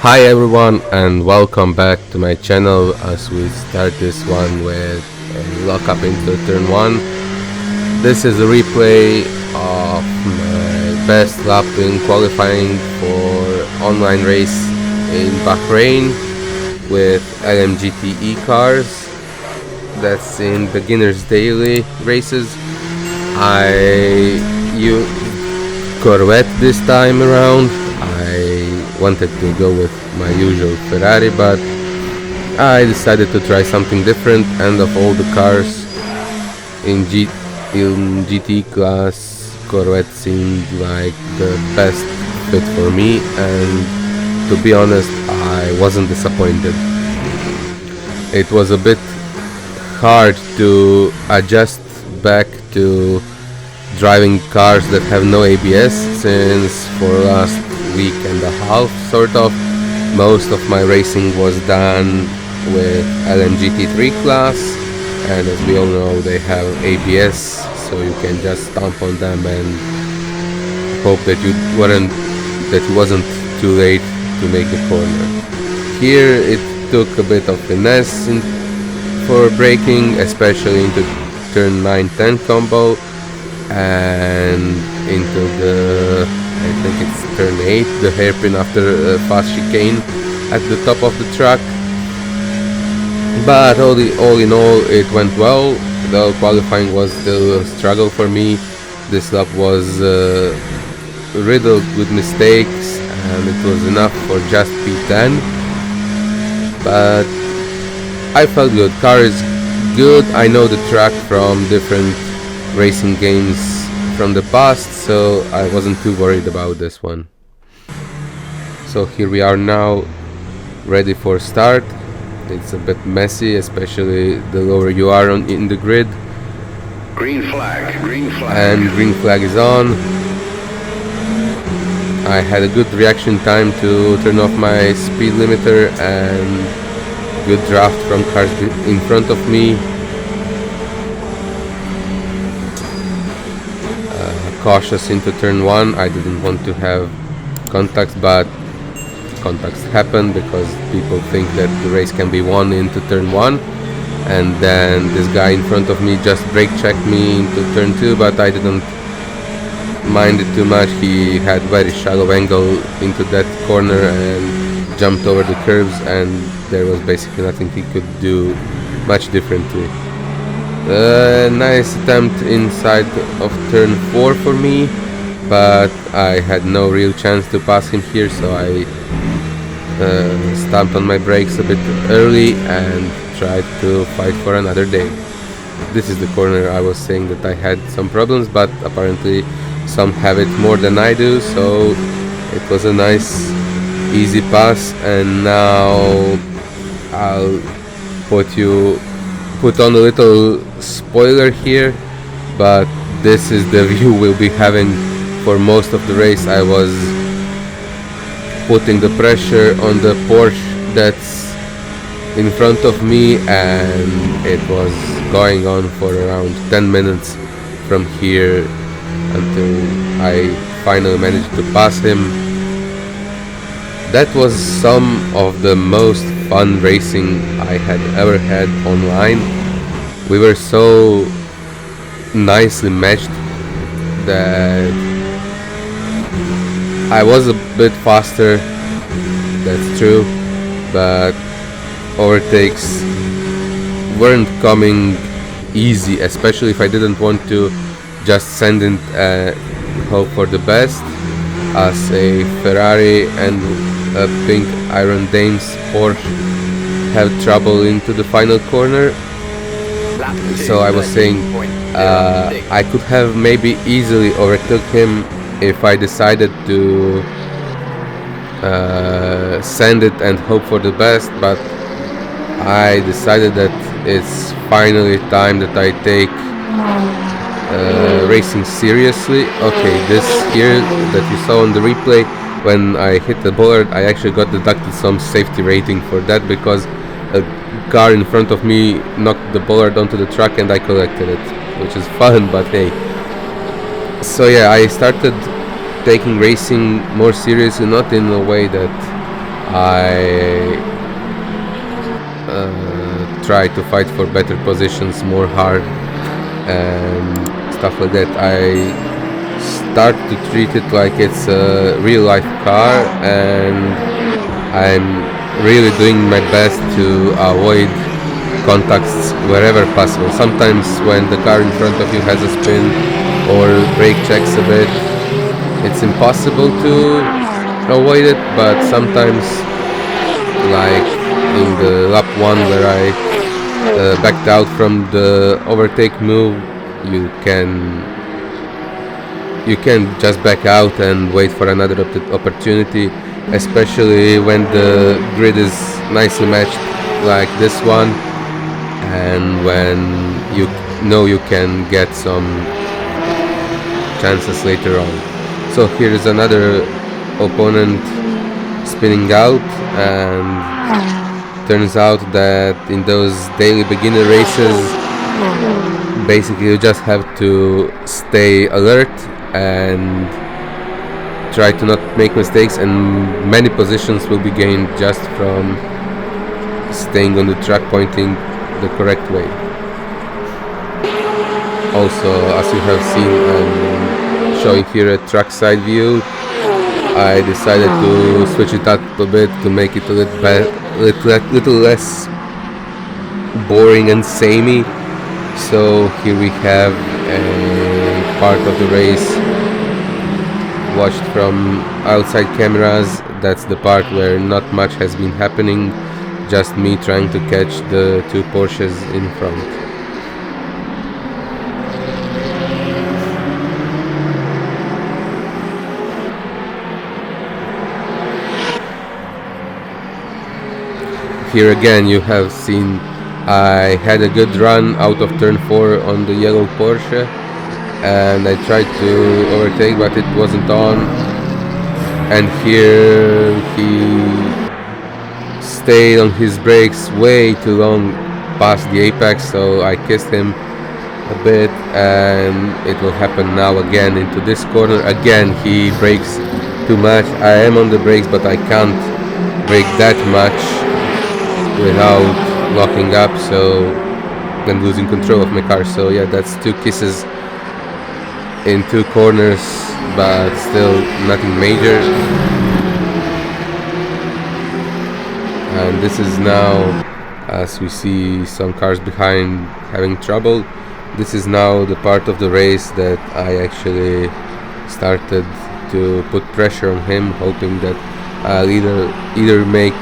Hi everyone and welcome back to my channel as we start this one with a lockup into turn 1. This is a replay of my best lap in qualifying for online race in Bahrain with LMGTE cars. That's in beginners daily races. I used Corvette this time around. I wanted to go with my usual Ferrari, but I decided to try something different, and of all the cars in GT class, Corvette seemed like the best fit for me, and to be honest, I wasn't disappointed. It was a bit hard to adjust back to driving cars that have no ABS, since for the last week and a half sort of most of my racing was done with LMGTE class, and as we all know they have ABS, so you can just stomp on them and hope that you wasn't too late to make the corner. Here it took a bit of finesse for braking, especially into turn 9-10 combo and into the, I think it's turn 8, the hairpin after a fast chicane at the top of the track. But all in all it went well, though qualifying was still a struggle for me. This lap was riddled with mistakes and it was enough for just P10, but I felt good. Car is good. I know the track from different racing games from the past, so I wasn't too worried about this one. So here we are now, ready for start. It's a bit messy, especially the lower you are in the grid. Green flag. And green flag is on. I had a good reaction time to turn off my speed limiter, and good draft from cars in front of me. Cautious into turn 1. I didn't want to have contacts, but contacts happen because people think that the race can be won into turn 1, and then this guy in front of me just brake checked me into turn 2, but I didn't mind it too much. He had very shallow angle into that corner and jumped over the curbs, and there was basically nothing he could do much differently. Nice attempt inside of turn 4 for me, but I had no real chance to pass him here, so I stamped on my brakes a bit early and tried to fight for another day. This is the corner I was saying that I had some problems, but apparently some have it more than I do, so it was a nice easy pass. And now I'll put on a little spoiler here, but this is the view we'll be having for most of the race. I was putting the pressure on the Porsche that's in front of me, and it was going on for around 10 minutes from here until I finally managed to pass him. That was some of the most fun racing I had ever had online. We were so nicely matched that I was a bit faster, that's true, but overtakes weren't coming easy, especially if I didn't want to just send in hope for the best, as a Ferrari and a pink Iron Dames Porsche have trouble into the final corner. So I was saying I could have maybe easily overtook him if I decided to send it and hope for the best, but I decided that it's finally time that I take racing seriously. Okay, this here that you saw on the replay, when I hit the bollard, I actually got deducted some safety rating for that because a car in front of me knocked the bollard onto the track and I collected it, which is fun, but hey. So yeah, I started taking racing more seriously, not in a way that I try to fight for better positions, more hard and stuff like that. I start to treat it like it's a real life car, and I'm really doing my best to avoid contacts wherever possible. Sometimes when the car in front of you has a spin or brake checks a bit, it's impossible to avoid it, but sometimes, like in the lap 1 where I backed out from the overtake move, you can just back out and wait for another opportunity, especially when the grid is nicely matched like this one, and when you know you can get some chances later on. So here is another opponent spinning out, and turns out that in those daily beginner races, basically you just have to stay alert and try to not make mistakes, and many positions will be gained just from staying on the track, pointing the correct way. Also, as you have seen, I'm showing here a track side view. I decided to switch it up a bit to make it a little less boring and samey. So here we have a part of the race watched from outside cameras. That's the part where not much has been happening, just me trying to catch the two Porsches in front. Here again you have seen I had a good run out of turn 4 on the yellow Porsche, and I tried to overtake but it wasn't on, and here he stayed on his brakes way too long past the apex, so I kissed him a bit, and it will happen now again into this corner. Again he brakes too much. I am on the brakes but I can't brake that much without locking up and losing control of my car. So yeah, that's 2 kisses in 2 corners, but still nothing major. And this is now, as we see some cars behind having trouble, this is now the part of the race that I actually started to put pressure on him, hoping that I'll either make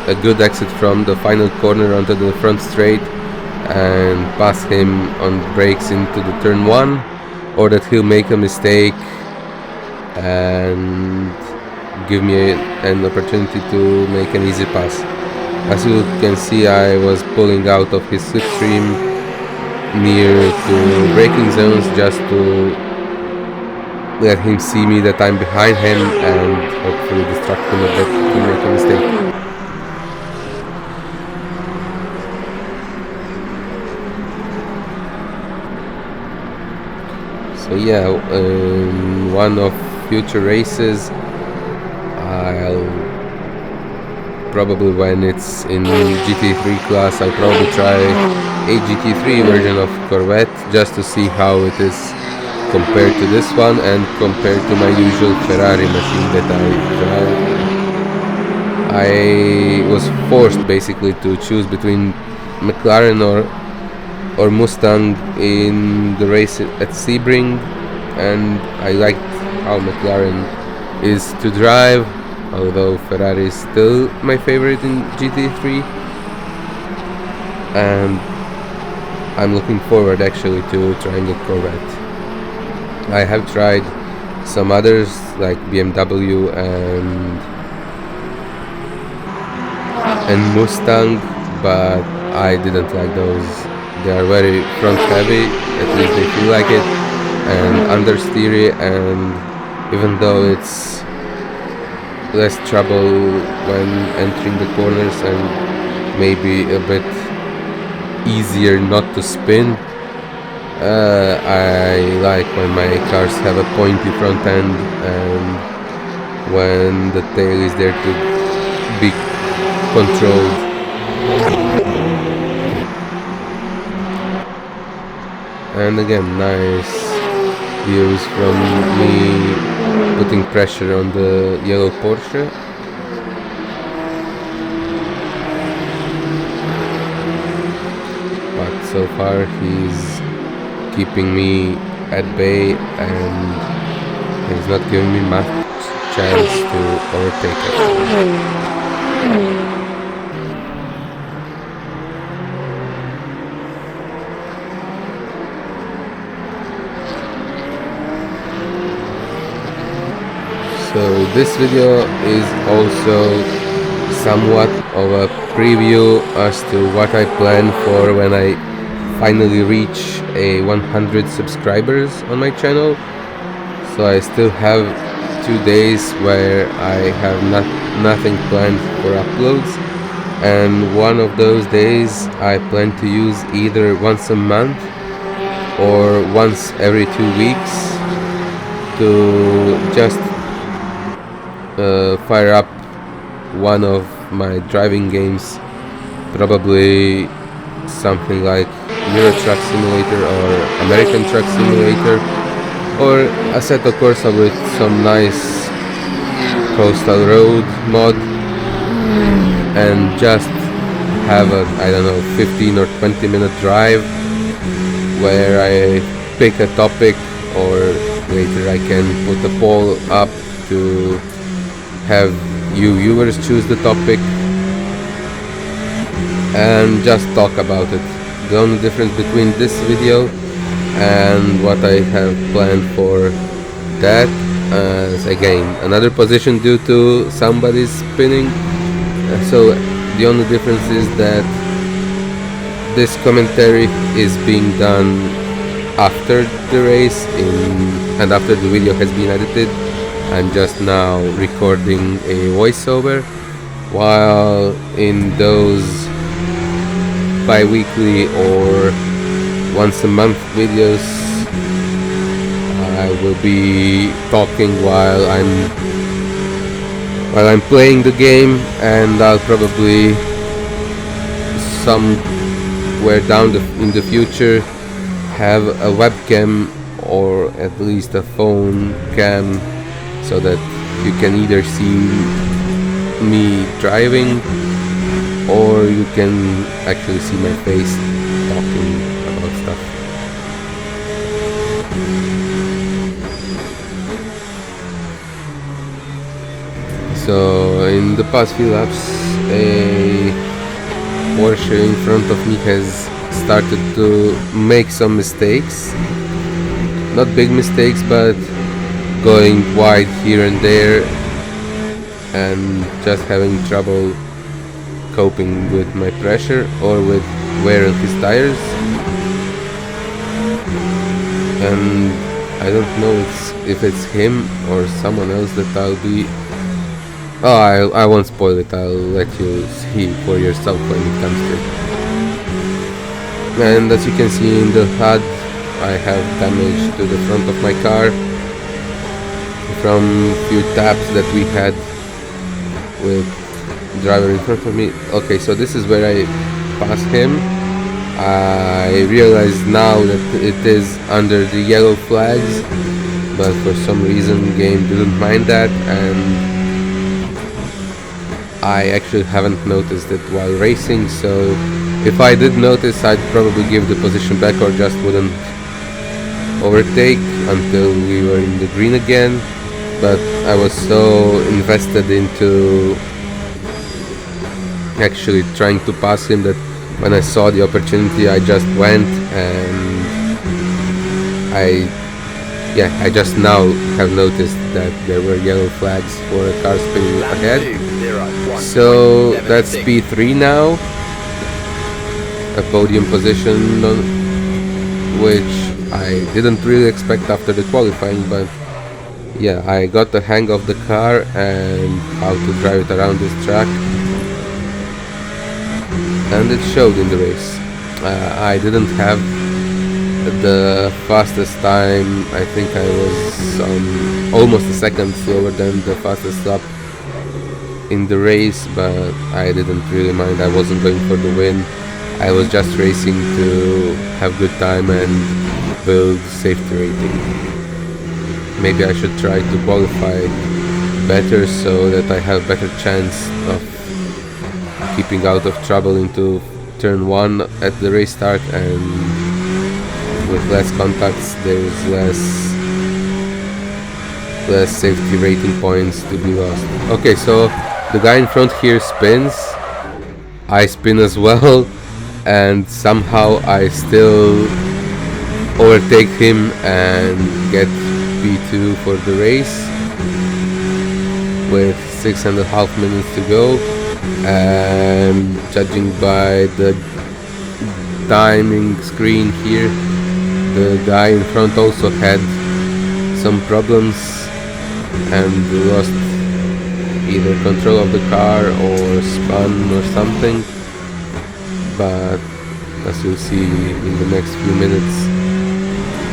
a good exit from the final corner onto the front straight and pass him on brakes into the turn 1, or that he'll make a mistake and give me an opportunity to make an easy pass. As you can see, I was pulling out of his slipstream near to braking zones just to let him see me that I'm behind him and hopefully distract him a bit to make a mistake. So yeah, in one of future races, I'll probably, when it's in GT3 class, I'll probably try a GT3 version of Corvette just to see how it is compared to this one and compared to my usual Ferrari machine that I drive. I was forced basically to choose between McLaren or Mustang in the race at Sebring, and I liked how McLaren is to drive, although Ferrari is still my favorite in GT3, and I'm looking forward actually to trying a Corvette. I have tried some others like BMW and Mustang, but I didn't like those. They are very front heavy, at least they feel like it, and understeery, and even though it's less trouble when entering the corners and maybe a bit easier not to spin, I like when my cars have a pointy front end and when the tail is there to be controlled. And again, nice views from me putting pressure on the yellow Porsche. But so far he's keeping me at bay and he's not giving me much chance to overtake it. So this video is also somewhat of a preview as to what I plan for when I finally reach a 100 subscribers on my channel. So I still have 2 days where I have nothing planned for uploads, and one of those days I plan to use either once a month or once every 2 weeks to just fire up one of my driving games, probably something like Euro Truck Simulator or American Truck Simulator, or Assetto Corsa with some nice coastal road mod, and just have a, I don't know, 15 or 20 minute drive where I pick a topic, or later I can put a poll up to have you viewers choose the topic and just talk about it. The only difference between this video and what I have planned for that is again another position due to somebody's spinning. So the only difference is that this commentary is being done after the race and after the video has been edited. I'm just now recording a voiceover, while in those bi-weekly or once a month videos I will be talking while I'm playing the game, and I'll probably somewhere down in the future have a webcam or at least a phone cam, so that you can either see me driving or you can actually see my face talking about stuff. So in the past few laps, a Porsche in front of me has started to make some mistakes. Not big mistakes, but going wide here and there and just having trouble coping with my pressure or with wear on his tires. And I don't know if it's him or someone else that I'll be... Oh, I won't spoil it, I'll let you see for yourself when it comes to it. And as you can see in the HUD, I have damage to the front of my car from few taps that we had with the driver in front of me. Okay, so this is where I pass him. I realize now that it is under the yellow flags, but for some reason game didn't mind that, and I actually haven't noticed it while racing. So if I did notice, I'd probably give the position back or just wouldn't overtake until we were in the green again. But I was so invested into actually trying to pass him that when I saw the opportunity I just went, and I just now have noticed that there were yellow flags for a car spinning ahead. So that's P3 now, a podium position, which I didn't really expect after the qualifying, but yeah, I got the hang of the car and how to drive it around this track, and it showed in the race. I didn't have the fastest time. I think I was almost a second slower than the fastest lap in the race, but I didn't really mind. I wasn't going for the win. I was just racing to have good time and build safety rating. Maybe I should try to qualify better so that I have better chance of keeping out of trouble into turn 1 at the race start, and with less contacts there's less safety rating points to be lost. Okay, so the guy in front here spins, I spin as well, and somehow I still overtake him and get P2 for the race with 6.5 minutes to go. And judging by the timing screen here, the guy in front also had some problems and lost either control of the car or spun or something, but as you'll see in the next few minutes,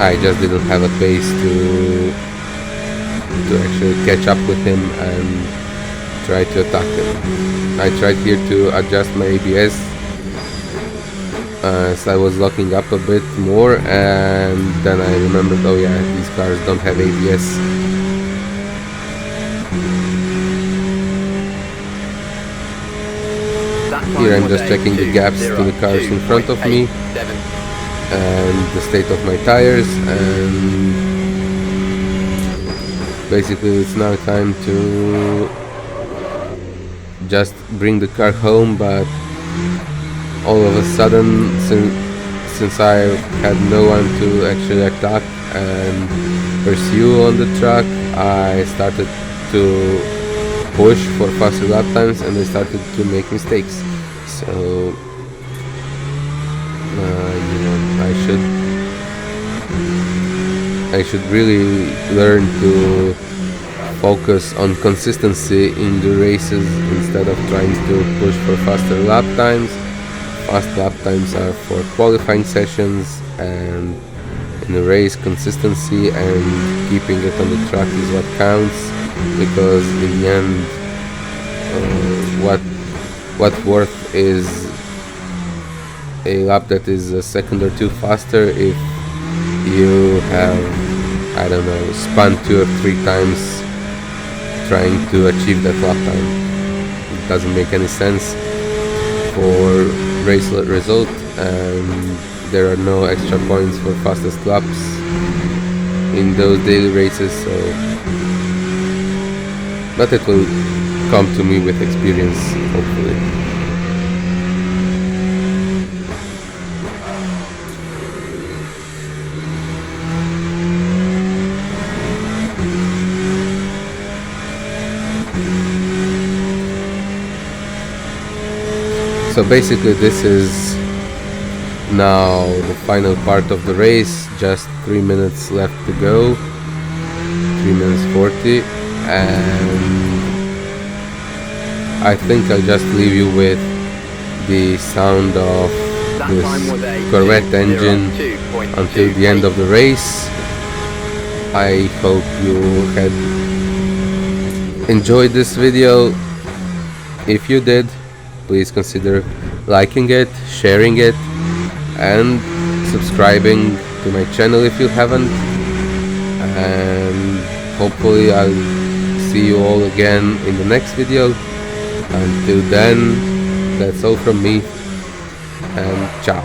I just didn't have a pace to actually catch up with him and try to attack him. I tried here to adjust my ABS as I was locking up a bit more, and then I remembered, oh yeah, these cars don't have ABS. Here I'm just checking the gaps to the cars in front of me and the state of my tires, and basically it's now time to just bring the car home. But all of a sudden, since I had no one to actually attack and pursue on the track, I started to push for faster lap times and I started to make mistakes. So you know, I should really learn to focus on consistency in the races instead of trying to push for faster lap times. Fast lap times are for qualifying sessions, and in a race, consistency and keeping it on the track is what counts, because in the end, what worth is a lap that is a second or two faster if you have, I don't know, spun 2 or 3 times trying to achieve that lap time. It doesn't make any sense for race result, and there are no extra points for fastest laps in those daily races, so but it will come to me with experience, hopefully. So basically this is now the final part of the race, just 3 minutes left to go, 3 minutes 40, and I think I'll just leave you with the sound of this Corvette engine until the end of the race. I hope you had enjoyed this video. If you did, please consider liking it, sharing it, and subscribing to my channel if you haven't. And hopefully I'll see you all again in the next video. Until then, that's all from me, and ciao.